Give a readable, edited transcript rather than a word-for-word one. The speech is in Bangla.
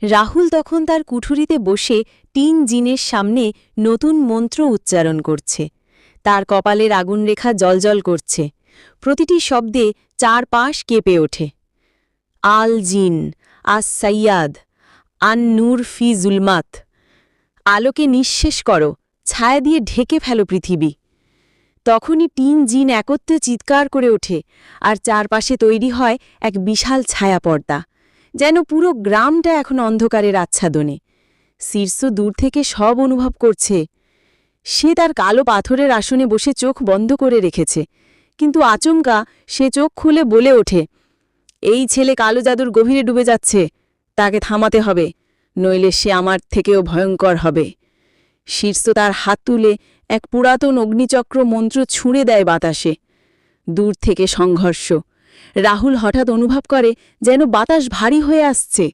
রাহুল তখন তার কুঠুরিতে বসে টিন জিনের সামনে নতুন মন্ত্র উচ্চারণ করছে। তার কপালের আগুনরেখা জ্বলজ্বল করছে। প্রতিটি শব্দে চারপাশ কেঁপে ওঠে। আল জিন, আস সাইয়াদ, আন নূর ফি জুলমাত। আলোকে নিঃশেষ করো, ছায়া দিয়ে ঢেকে ফেলো পৃথিবী। তখনই টিন জিন একত্রে চিৎকার করে ওঠে, আর চারপাশে তৈরি হয় এক বিশাল ছায়াপর্দা, যেন পুরো গ্রামটা এখন অন্ধকারের আচ্ছাদনে। শীর্ষ দূর থেকে সব অনুভব করছে। সে তার কালো পাথরের আসনে বসে চোখ বন্ধ করে রেখেছে, কিন্তু আচমকা সে চোখ খুলে বলে ওঠে, এই ছেলে কালো জাদুর গভীরে ডুবে যাচ্ছে, তাকে থামাতে হবে, নইলে সে আমার থেকেও ভয়ঙ্কর হবে। শীর্ষ তার হাত তুলে এক পুরাতন অগ্নিচক্র মন্ত্র ছুঁড়ে দেয় বাতাসে। দূর থেকে সংঘর্ষ। রাহুল হঠাৎ অনুভব করে যেন বাতাস ভারী হয়ে আসছে।